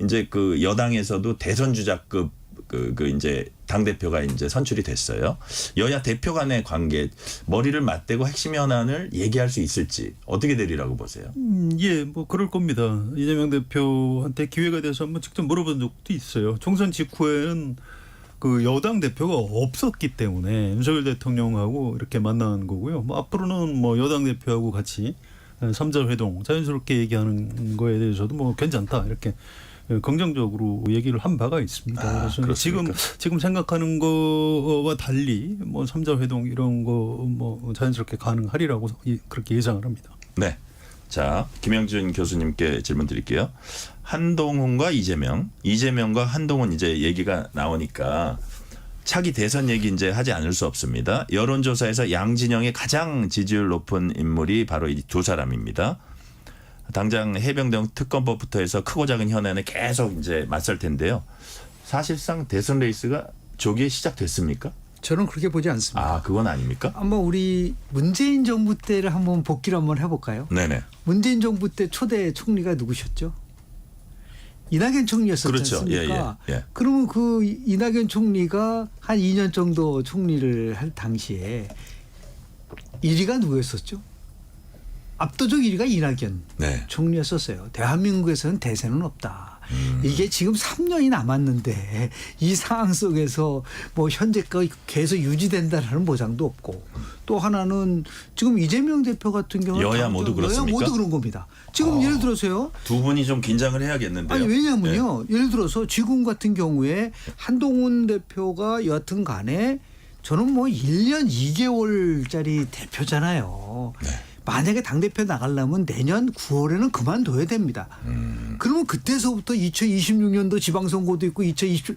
이제 그 여당에서도 대선 주자급 그 이제 당 대표가 이제 선출이 됐어요. 여야 대표 간의 관계 머리를 맞대고 핵심 현안을 얘기할 수 있을지 어떻게 되리라고 보세요? 예, 뭐 그럴 겁니다. 이재명 대표한테 기회가 돼서 한번 직접 물어본 적도 있어요. 총선 직후에는 그 여당 대표가 없었기 때문에 윤석열 대통령하고 이렇게 만난 거고요. 뭐 앞으로는 뭐 여당 대표하고 같이 3자 회동 자연스럽게 얘기하는 거에 대해서도 뭐 괜찮다 이렇게 긍정적으로 얘기를 한 바가 있습니다. 그래서 그렇습니까? 지금 생각하는 거와 달리 뭐 3자 회동 이런 거 뭐 자연스럽게 가능하리라고 그렇게 예상을 합니다. 네. 자, 김영준 교수님께 질문 드릴게요. 한동훈과 이재명과 한동훈 이제 얘기가 나오니까 차기 대선 얘기 이제 하지 않을 수 없습니다. 여론조사에서 양진영의 가장 지지율 높은 인물이 바로 이 두 사람입니다. 당장 해병대 특검법부터 해서 크고 작은 현안에 계속 이제 맞설 텐데요. 사실상 대선 레이스가 조기에 시작됐습니까? 저는 그렇게 보지 않습니다. 아, 그건 아닙니까? 한번 우리 문재인 정부 때를 한번 복기를 한번 해볼까요? 네네. 문재인 정부 때 초대 총리가 누구셨죠? 이낙연 총리였었지 그렇죠. 않습니까? 예. 그러면 그 이낙연 총리가 한 2년 정도 총리를 할 당시에 1위가 누구였었죠? 압도적 1위가 이낙연 네. 총리였었어요. 대한민국에서는 대세는 없다. 이게 지금 3년이 남았는데 이 상황 속에서 뭐 현재까지 계속 유지된다라는 보장도 없고 또 하나는 지금 이재명 대표 같은 경우는 여야 모두 그렇습니까? 여야 모두 그런 겁니다. 지금 예를 들어서요. 두 분이 좀 긴장을 해야겠는데요. 아니 왜냐면요. 예를 들어서 지금 같은 경우에 한동훈 대표가 여하튼 간에 저는 뭐 1년 2개월짜리 대표잖아요. 네. 만약에 당대표 나가려면 내년 9월에는 그만둬야 됩니다. 그러면 그때서부터 2026년도 지방선거도 있고 2027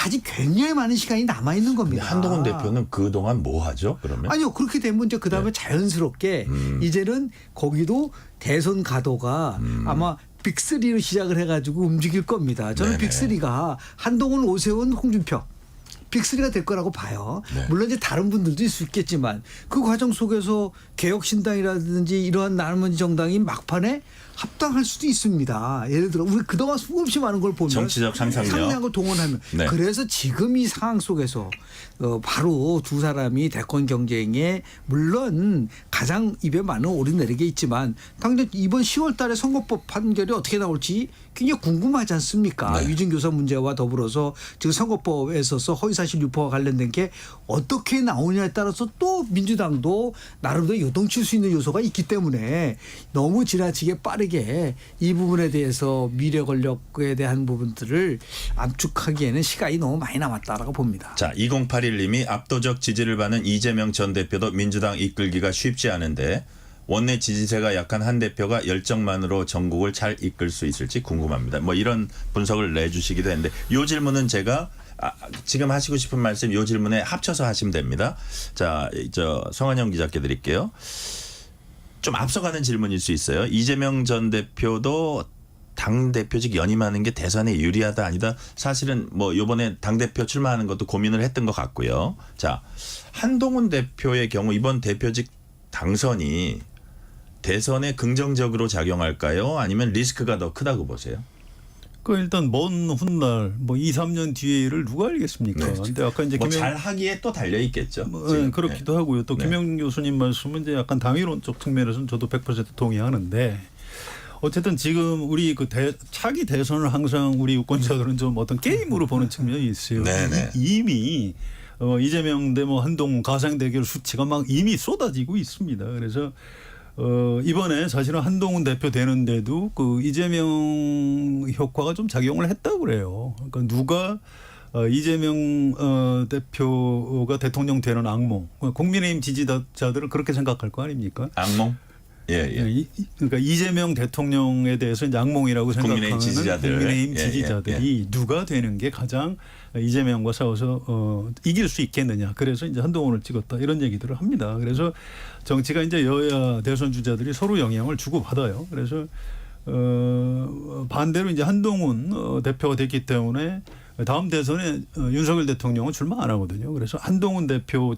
아직 굉장히 많은 시간이 남아있는 근데 겁니다. 한동훈 대표는 그동안 뭐 하죠? 그러면? 아니요. 그렇게 되면 이제 그다음에 자연스럽게 이제는 거기도 대선 가도가 아마 빅3로 시작을 해가지고 움직일 겁니다. 저는 네네. 빅3가 한동훈, 오세훈, 홍준표 빅3가 될 거라고 봐요. 네. 물론 이제 다른 분들도 있을 수 있겠지만 그 과정 속에서 개혁신당이라든지 이러한 나머지 정당이 막판에 합당할 수도 있습니다. 예를 들어 우리 그동안 수없이 많은 걸 보면 정치적 상상력. 상당한 걸 동원하면 네. 그래서 지금 이 상황 속에서 바로 두 사람이 대권 경쟁에 물론 가장 입에 많은 오르내리게 있지만 당장 이번 10월 달에 선거법 판결이 어떻게 나올지 굉장히 궁금하지 않습니까? 네. 위증교사 문제와 더불어서 지금 선거법에 있어서 허위사실 유포와 관련된 게 어떻게 나오냐에 따라서 또 민주당도 나름대로 요동칠 수 있는 요소가 있기 때문에 너무 지나치게 빠르게 이 부분에 대해서 미래 권력에 대한 부분들을 압축하기에는 시간이 너무 많이 남았다라고 봅니다. 자, 2081님이 압도적 지지를 받는 이재명 전 대표도 민주당 이끌기가 쉽지 않은데 원내 지지세가 약한 한 대표가 열정만으로 전국을 잘 이끌 수 있을지 궁금합니다. 뭐 이런 분석을 내주시기도 했는데 이 질문은 제가 지금 하시고 싶은 말씀 이 질문에 합쳐서 하시면 됩니다. 자, 성한영 기자께 드릴게요. 좀 앞서가는 질문일 수 있어요. 이재명 전 대표도 당대표직 연임하는 게 대선에 유리하다 아니다. 사실은 뭐 이번에 당대표 출마하는 것도 고민을 했던 것 같고요. 자, 한동훈 대표의 경우 이번 대표직 당선이 대선에 긍정적으로 작용할까요? 아니면 리스크가 더 크다고 보세요? 그 일단 먼 훗날 뭐 2, 3년 뒤에를 누가 알겠습니까? 네. 근데 아까 이제 뭐 잘 하기에 또 달려 있겠죠. 네, 그렇기도 하고요. 또 네. 김영 교수님 말씀은 이제 약간 당위론적 측면에서는 저도 100% 동의하는데 어쨌든 지금 우리 그 차기 대선을 항상 우리 유권자들은 좀 어떤 게임으로 보는 측면이 있어요. 네네. 이미 이재명 대 뭐 한동훈 가상 대결 수치가 막 이미 쏟아지고 있습니다. 그래서 이번에 사실은 한동훈 대표 되는데도 그 이재명 효과가 좀 작용을 했다고 그래요. 그러니까 누가 이재명 대표가 대통령 되는 악몽, 국민의힘 지지자들은 그렇게 생각할 거 아닙니까? 악몽? 예. 그러니까 이재명 대통령에 대해서 이제 악몽이라고 생각하는 국민의힘 지지자들이 누가 되는 게 가장 이재명과 싸워서 이길 수 있겠느냐. 그래서 이제 한동훈을 찍었다 이런 얘기들을 합니다. 그래서 정치가 이제 여야 대선 주자들이 서로 영향을 주고 받아요. 그래서 반대로 이제 한동훈 대표가 됐기 때문에 다음 대선에 윤석열 대통령은 출마 안 하거든요. 그래서 한동훈 대표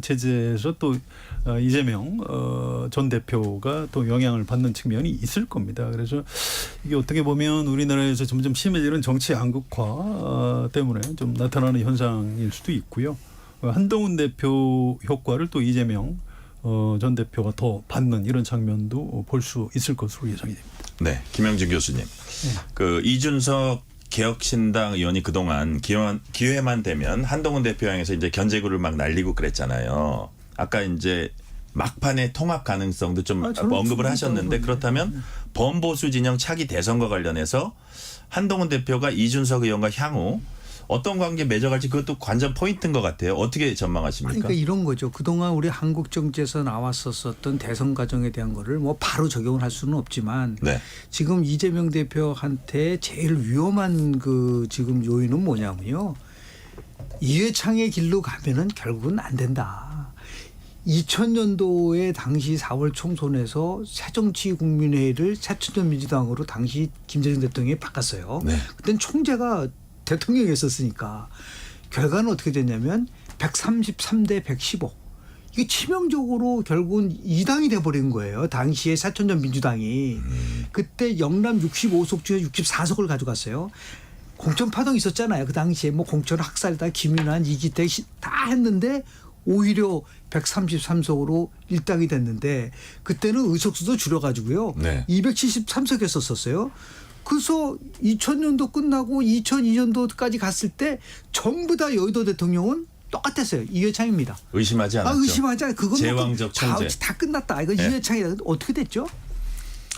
체제에서 또 이재명 전 대표가 또 영향을 받는 측면이 있을 겁니다. 그래서 이게 어떻게 보면 우리나라에서 점점 심해지는 정치 양극화 때문에 좀 나타나는 현상일 수도 있고요. 한동훈 대표 효과를 또 이재명 전 대표가 더 받는 이런 장면도 볼 수 있을 것으로 예상이 됩니다. 네, 김영진 교수님. 그 이준석 개혁신당 의원이 그동안 기회만 되면 한동훈 대표 향해서 이제 견제구를 막 날리고 그랬잖아요. 아까 이제 막판의 통합 가능성도 좀 언급을 하셨는데 그렇다면 범보수 진영 차기 대선과 관련해서 한동훈 대표가 이준석 의원과 향후 어떤 관계 맺어갈지 그것도 관전 포인트인 것 같아요. 어떻게 전망하십니까? 그러니까 이런 거죠. 그동안 우리 한국 정치에서 나왔었던 대선 과정에 대한 거를 뭐 바로 적용을 할 수는 없지만 네. 지금 이재명 대표한테 제일 위험한 그 지금 요인은 뭐냐면요. 이회창의 길로 가면은 결국은 안 된다. 2000년도에 당시 4월 총선에서 새정치국민회의를 새천년민주당으로 당시 김대중 대통령이 바꿨어요. 네. 그때는 총재가 대통령이었었으니까 결과는 어떻게 됐냐면 133대 115. 이게 치명적으로 결국은 2당이 돼버린 거예요. 당시에 사천전 민주당이. 그때 영남 65석 중에 64석을 가져갔어요. 공천 파동이 있었잖아요. 그 당시에 뭐 공천 학살다 김윤환 이기택 다 했는데 오히려 133석으로 1당이 됐는데 그때는 의석수도 줄여가지고요. 네. 273석 했었어요. 그래서 2000년도 끝나고 2002년도까지 갔을 때 전부 다 여의도 대통령은 똑같았어요. 이회창입니다. 의심하지 않았죠. 의심하지 않아요. 그건 제왕적 총재. 다 끝났다. 이거 네. 이회창이다. 어떻게 됐죠?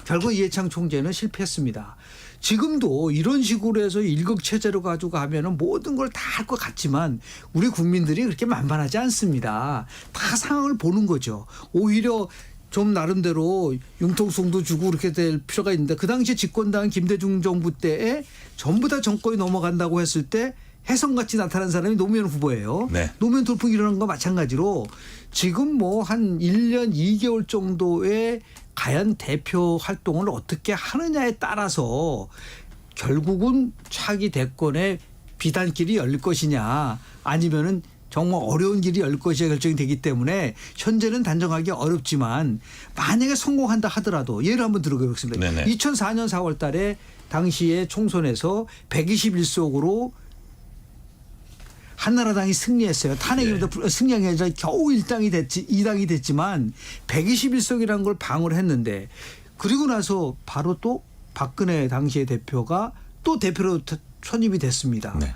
결국 이회창 총재는 실패했습니다. 지금도 이런 식으로 해서 일극체제로 가지고 가면은 모든 걸 다 할 것 같지만 우리 국민들이 그렇게 만만하지 않습니다. 다 상황을 보는 거죠. 오히려 좀 나름대로 융통성도 주고 그렇게 될 필요가 있는데 그 당시에 집권당 김대중 정부 때에 전부 다 정권이 넘어간다고 했을 때 혜성같이 나타난 사람이 노무현 후보예요. 네. 노무현 돌풍이 일어난 거 마찬가지로 지금 뭐 한 1년 2개월 정도의 과연 대표 활동을 어떻게 하느냐에 따라서 결국은 차기 대권의 비단길이 열릴 것이냐 아니면은 정말 어려운 길이 열릴 것이냐 결정이 되기 때문에 현재는 단정하기 어렵지만 만약에 성공한다 하더라도 예를 한번 들어보겠습니다. 네네. 2004년 4월 달에 당시에 총선에서 121석으로 한나라당이 승리했어요. 탄핵입니다. 승리한 게 아니라 겨우 2당이 됐지만 121석이라는 걸 방어를 했는데 그리고 나서 바로 또 박근혜 당시의 대표가 또 대표로 선임이 됐습니다. 네.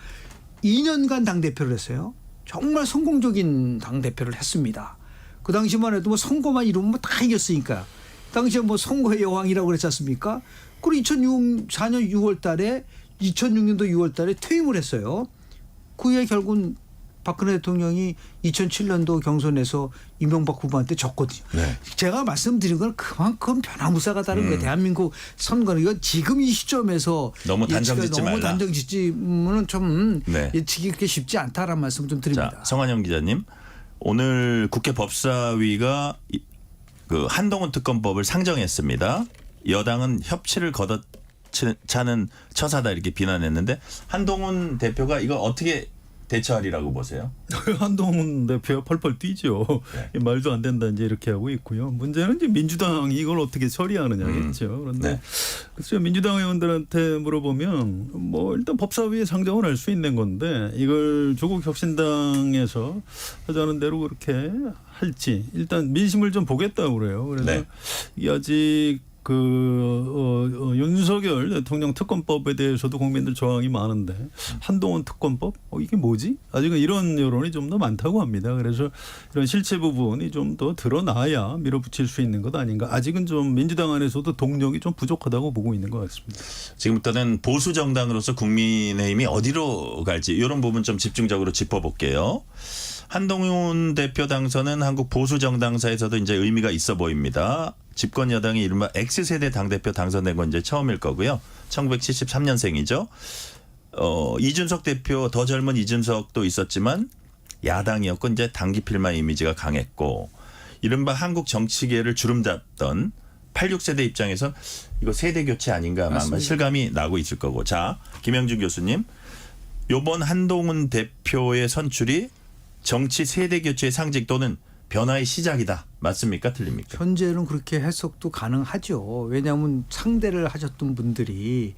2년간 당대표를 했어요. 정말 성공적인 당대표를 했습니다. 그 당시만 해도 뭐 선거만 이루면 뭐 다 이겼으니까. 당시에 뭐 선거의 여왕이라고 그랬지 않습니까? 그리고 2004년 6월 달에 2006년도 6월 달에 퇴임을 했어요. 그 후에 결국은 박근혜 대통령이 2007년도 경선에서 이명박 후보한테 졌거든요. 네. 제가 말씀드린 건 그만큼 변화무쌍하다는 다른 거예요. 대한민국 선거는 이건 지금 이 시점에서 너무 단정짓지 너무 말라. 단정짓지는 좀 네. 예측이 그렇게 쉽지 않다라는 말씀 좀 드립니다. 자, 성환영 기자님. 오늘 국회 법사위가 그 한동훈 특검법을 상정했습니다. 여당은 협치를 걷어차는 처사다 이렇게 비난했는데 한동훈 대표가 이거 어떻게 대처하리라고 보세요? 한동훈 대표가 펄펄 뛰죠. 네. 말도 안 된다 이제 이렇게 하고 있고요. 문제는 이제 민주당이 이걸 어떻게 처리하느냐겠죠. 그런데 네. 글쎄요, 민주당 의원들한테 물어보면 뭐 일단 법사위에 상정을 할 수 있는 건데 이걸 조국 혁신당에서 하자는 대로 그렇게 할지 일단 민심을 좀 보겠다고 그래요. 그래서 네. 이게 아직 윤석열 대통령 특검법에 대해서도 국민들 저항이 많은데 한동훈 특검법 이게 뭐지? 아직은 이런 여론이 좀 더 많다고 합니다. 그래서 이런 실체 부분이 좀 더 드러나야 밀어붙일 수 있는 것 아닌가. 아직은 좀 민주당 안에서도 동력이 좀 부족하다고 보고 있는 것 같습니다. 지금부터는 보수 정당으로서 국민의힘이 어디로 갈지 이런 부분 좀 집중적으로 짚어볼게요. 한동훈 대표 당선은 한국 보수 정당사에서도 이제 의미가 있어 보입니다. 집권 여당이 이른바 X세대 당대표 당선된 건 이제 처음일 거고요. 1973년생이죠. 이준석 대표 더 젊은 이준석도 있었지만 야당이었고 이제 당기필만 이미지가 강했고 이른바 한국 정치계를 주름잡던 86세대 입장에서 이거 세대 교체 아닌가 아마 실감이 나고 있을 거고. 자, 김영준 교수님. 이번 한동훈 대표의 선출이 정치 세대 교체의 상징 또는 변화의 시작이다. 맞습니까? 틀립니까? 현재는 그렇게 해석도 가능하죠. 왜냐하면 상대를 하셨던 분들이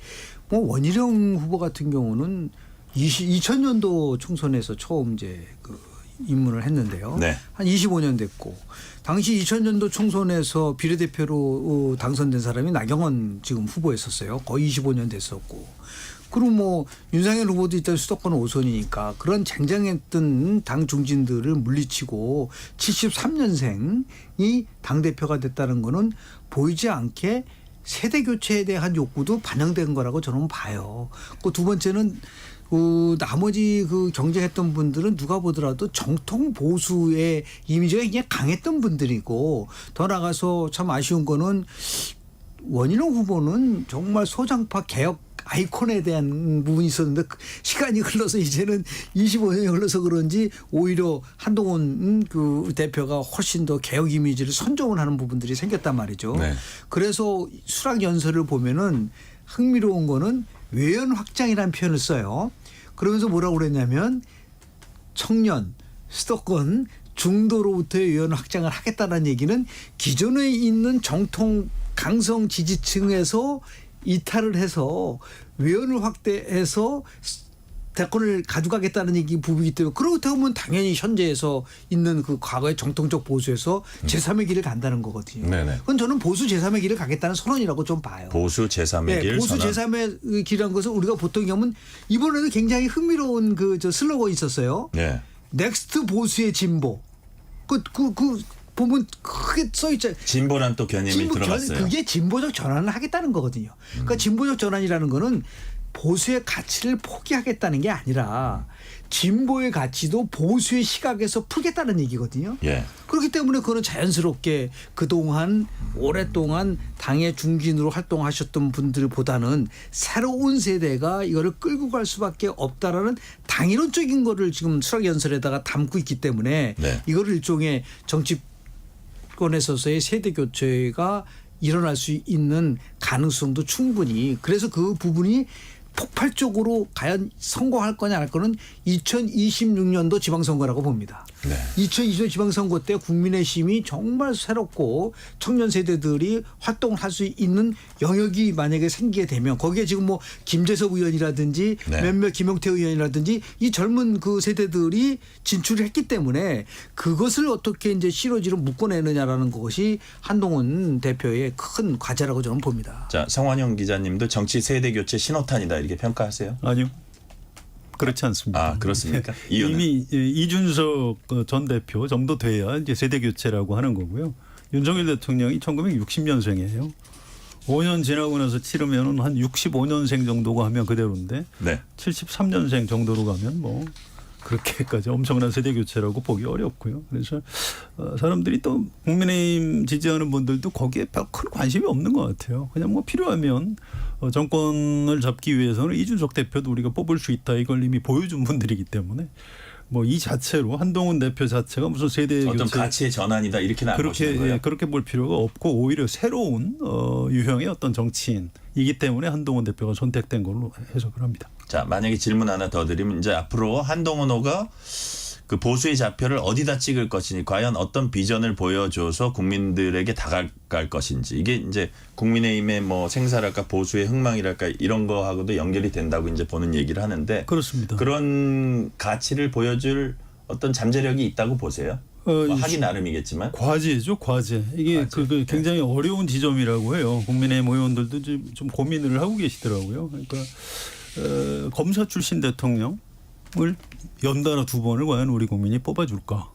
뭐 원희룡 후보 같은 경우는 2000년도 총선에서 처음 이제 그 입문을 했는데요. 네. 한 25년 됐고 당시 2000년도 총선에서 비례대표로 당선된 사람이 나경원 지금 후보였었어요. 거의 25년 됐었고. 그리고 뭐 윤상현 후보도 일단 수도권 5선이니까 그런 쟁쟁했던 당 중진들을 물리치고 73년생이 당대표가 됐다는 거는 보이지 않게 세대 교체에 대한 욕구도 반영된 거라고 저는 봐요. 그 두 번째는 나머지 그 경쟁했던 분들은 누가 보더라도 정통 보수의 이미지가 굉장히 강했던 분들이고 더 나가서 참 아쉬운 거는 원희룡 후보는 정말 소장파 개혁 아이콘에 대한 부분이 있었는데 시간이 흘러서 이제는 25년이 흘러서 그런지 오히려 한동훈 그 대표가 훨씬 더 개혁 이미지를 선정을 하는 부분들이 생겼단 말이죠. 네. 그래서 수락 연설을 보면은 흥미로운 거는 외연 확장이라는 표현을 써요. 그러면서 뭐라고 그랬냐면 청년 수도권 중도로부터의 의원 확장을 하겠다는 얘기는 기존에 있는 정통 강성 지지층에서 이탈을 해서 외연을 확대해서 대권을 가져가겠다는 얘기 부분이기 때문에 그렇다고 하면 당연히 현재에서 있는 그 과거의 정통적 보수에서 제3의 길을 간다는 거거든요. 네네. 그건 저는 보수 제3의 길을 가겠다는 선언이라고 좀 봐요. 보수 제3의 길 보수 선언. 제3의 길이라는 것은 우리가 보통 하면 이번에도 굉장히 흥미로운 그 저 슬로건이 있었어요. 네. 넥스트 보수의 진보. 그 보면 크게 써 있잖아요. 진보란 또 개념이 들어갔어요. 그게 진보적 전환을 하겠다는 거거든요. 그러니까 진보적 전환이라는 거는 보수의 가치를 포기하겠다는 게 아니라 진보의 가치도 보수의 시각에서 풀겠다는 얘기거든요. 예. 그렇기 때문에 그거는 자연스럽게 그동안 오랫동안 당의 중진으로 활동하셨던 분들보다는 새로운 세대가 이거를 끌고 갈 수밖에 없다라는 당이론적인 거를 지금 수락연설에다가 담고 있기 때문에 네. 이거를 일종의 정치권에서의 세대 교체가 일어날 수 있는 가능성도 충분히 그래서 그 부분이 폭발적으로 과연 성공할 거냐 할 거는 2026년도 지방선거라고 봅니다. 네. 2020년 지방선거 때 국민의힘이 정말 새롭고 청년 세대들이 활동을 할 수 있는 영역이 만약에 생기게 되면 거기에 지금 뭐 김재섭 의원이라든지 네. 몇몇 김용태 의원이라든지 이 젊은 그 세대들이 진출을 했기 때문에 그것을 어떻게 이제 시너지로 묶어내느냐라는 것이 한동훈 대표의 큰 과제라고 저는 봅니다. 자, 성환영 기자님도 정치 세대 교체 신호탄이다 이렇게 평가하세요? 아니요. 그렇지 않습니다. 아, 그렇습니까? 이유는? 이미 이준석 전 대표 정도 돼야 이제 세대 교체라고 하는 거고요. 윤석열 대통령이 1960년생이에요. 5년 지나고 나서 치르면은 한 65년생 정도가 하면 그대로인데 네. 73년생 정도로 가면 뭐 그렇게까지 엄청난 세대 교체라고 보기 어렵고요. 그래서 사람들이 또 국민의힘 지지하는 분들도 거기에 별 큰 관심이 없는 것 같아요. 그냥 뭐 필요하면 정권을 잡기 위해서는 이준석 대표도 우리가 뽑을 수 있다 이걸 이미 보여준 분들이기 때문에 뭐 이 자체로 한동훈 대표 자체가 무슨 세대 어떤 교체 가치의 전환이다 이렇게는 안 보시는 거예요? 그렇게 볼 필요가 없고 오히려 새로운 유형의 어떤 정치인이기 때문에 한동훈 대표가 선택된 걸로 해석을 합니다. 자, 만약에 질문 하나 더 드리면 이제 앞으로 한동훈호가 그 보수의 좌표를 어디다 찍을 것이니 과연 어떤 비전을 보여줘서 국민들에게 다가갈 것인지 이게 이제 국민의힘의 뭐 생사랄까 보수의 흥망이랄까 이런 거하고도 연결이 된다고 이제 보는 얘기를 하는데 그렇습니다. 그런 가치를 보여줄 어떤 잠재력이 있다고 보세요? 뭐 하기 나름이겠지만. 과제죠, 과제. 이게 그 굉장히 어려운 지점이라고 해요. 국민의힘 의원들도 좀 고민을 하고 계시더라고요. 그러니까 검사 출신 대통령을 연달아 2번을 과연 우리 국민이 뽑아줄까?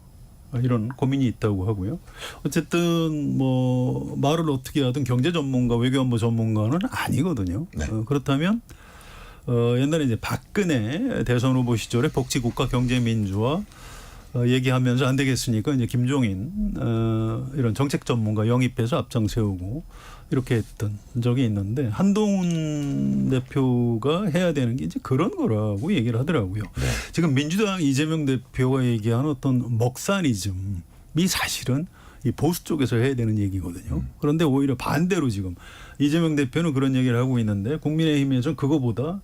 이런 고민이 있다고 하고요. 어쨌든 뭐 말을 어떻게 하든 경제 전문가, 외교안보 전문가는 아니거든요. 네. 그렇다면 옛날에 이제 박근혜 대선 후보 시절에 복지국가 경제민주화 얘기하면서 안 되겠으니까 이제 김종인 이런 정책 전문가 영입해서 앞장 세우고 이렇게 했던 적이 있는데 한동훈 대표가 해야 되는 게 이제 그런 거라고 얘기를 하더라고요. 네. 지금 민주당 이재명 대표가 얘기한 어떤 먹사니즘이 사실은 이 보수 쪽에서 해야 되는 얘기거든요. 그런데 오히려 반대로 지금 이재명 대표는 그런 얘기를 하고 있는데 국민의힘에서 그거보다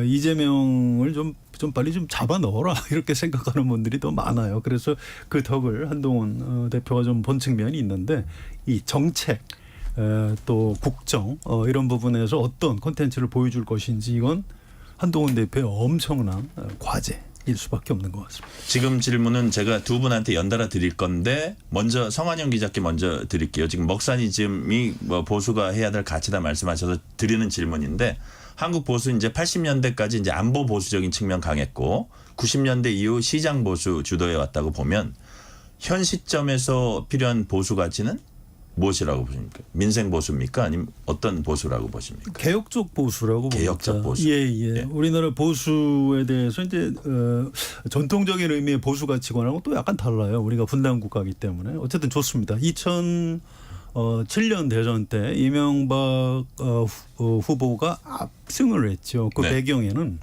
이재명을 좀 빨리 좀 잡아 넣어라 이렇게 생각하는 분들이 더 많아요. 그래서 그 덕을 한동훈 대표가 좀 본 측면이 있는데 이 정책 또 국정 이런 부분에서 어떤 콘텐츠를 보여줄 것인지 이건 한동훈 대표의 엄청난 과제일 수밖에 없는 것 같습니다. 지금 질문은 제가 두 분한테 연달아 드릴 건데 먼저 성환영 기자께 먼저 드릴게요. 지금 먹사니즘이 뭐 보수가 해야 될 가치다 말씀하셔서 드리는 질문인데 한국 보수 이제 80년대까지 이제 안보 보수적인 측면 강했고 90년대 이후 시장 보수 주도해 왔다고 보면 현 시점에서 필요한 보수 가치는 무엇이라고 보십니까? 민생 보수입니까? 아니면 어떤 보수라고 보십니까? 개혁적 보수라고 개혁적 봅니다. 보수. 예. 예. 우리나라 보수에 대해서 이제 전통적인 의미의 보수 가치관하고 또 약간 달라요. 우리가 분단 국가이기 때문에 어쨌든 좋습니다. 2007년 대선 때 이명박 후보가 압승을 했죠. 그 네. 배경에는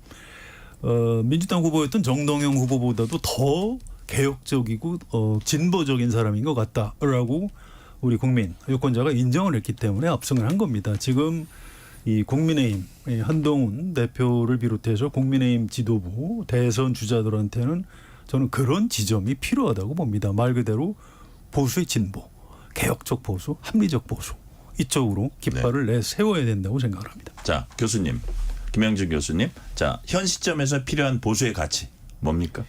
민주당 후보였던 정동영 후보보다도 더 개혁적이고 진보적인 사람인 것 같다라고 우리 국민 유권자가 인정을 했기 때문에 압승을 한 겁니다. 지금 이 국민의힘 한동훈 대표를 비롯해서 국민의힘 지도부 대선 주자들한테는 저는 그런 지점이 필요하다고 봅니다. 말 그대로 보수의 진보, 개혁적 보수, 합리적 보수 이쪽으로 깃발을 내세워야 된다고 생각을 합니다. 자, 교수님, 김영준 교수님, 자, 현 시점에서 필요한 보수의 가치 뭡니까?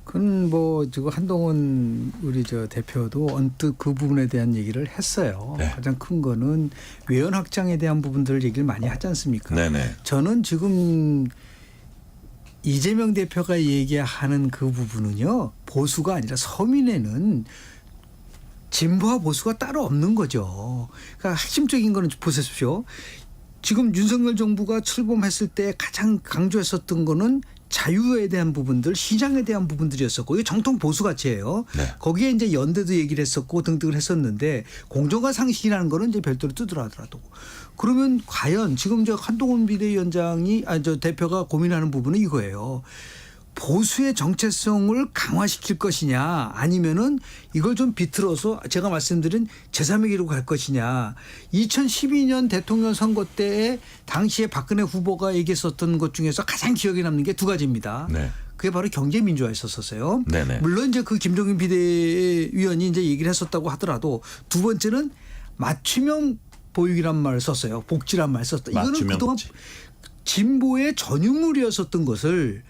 그건 뭐 지금 한동훈 우리 저 대표도 언뜻 그 부분에 대한 얘기를 했어요. 네. 가장 큰 거는 외연 확장에 대한 부분들 얘기를 많이 하지 않습니까? 네네. 저는 지금 이재명 대표가 얘기하는 그 부분은요, 보수가 아니라 서민에는 진보와 보수가 따로 없는 거죠. 그러니까 핵심적인 거는 보십시오. 지금 윤석열 정부가 출범했을 때 가장 강조했었던 거는 자유에 대한 부분들, 시장에 대한 부분들이었었고, 이게 정통 보수 가치예요. 네. 거기에 이제 연대도 얘기를 했었고 등등을 했었는데, 공정과 상식이라는 거는 이제 별도로 뜨더라도. 그러면 과연 지금 저 한동훈 비대위원장이 저 대표가 고민하는 부분은 이거예요. 보수의 정체성을 강화시킬 것이냐, 아니면은 이걸 좀 비틀어서 제가 말씀드린 제3의 길로 갈 것이냐. 2012년 대통령 선거 때에 당시에 박근혜 후보가 얘기했었던 것 중에서 가장 기억에 남는 게 두 가지입니다. 네. 그게 바로 경제민주화였었어요. 네네. 물론 이제 그 김종인 비대위원이 이제 얘기를 했었다고 하더라도, 두 번째는 맞춤형 보육이란 말을 썼어요. 복지란 말을 썼다. 이거는 맞춤형 그동안 복지. 진보의 전유물이었었던 것을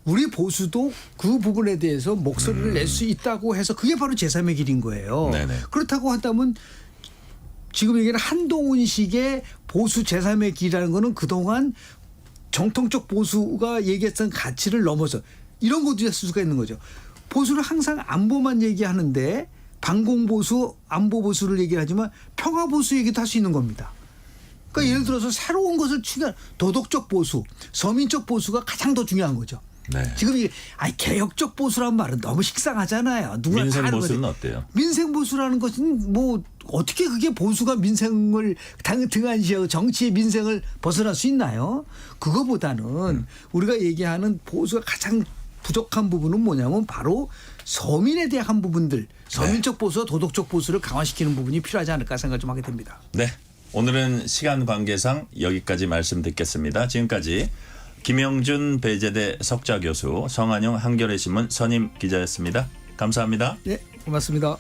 우리 보수도 그 부분에 대해서 목소리를 낼 수 있다고 해서 그게 바로 제3의 길인 거예요. 네네. 그렇다고 한다면 지금 얘기하는 한동훈식의 보수 제3의 길이라는 거는 그동안 정통적 보수가 얘기했던 가치를 넘어서 이런 것도 있을 수가 있는 거죠. 보수는 항상 안보만 얘기하는데 반공보수, 안보보수를 얘기하지만 평화보수 얘기도 할 수 있는 겁니다. 그러니까 예를 들어서 새로운 것을 추구한 도덕적 보수, 서민적 보수가 가장 더 중요한 거죠. 네. 지금 이게 개혁적 보수라는 말은 너무 식상하잖아요. 누가 민생 다 하는 보수는 거지. 어때요? 민생 보수라는 것은 뭐 어떻게 그게 보수가 민생을 등한시하고 정치의 민생을 벗어날 수 있나요? 그거보다는 우리가 얘기하는 보수가 가장 부족한 부분은 뭐냐면 바로 서민에 대한 부분들, 서민적 보수와 도덕적 보수를 강화시키는 부분이 필요하지 않을까 생각 좀 하게 됩니다. 네. 오늘은 시간 관계상 여기까지 말씀 듣겠습니다. 지금까지 김영준 배재대 석좌 교수, 성한용 한겨레신문 선임 기자였습니다. 감사합니다. 네, 고맙습니다.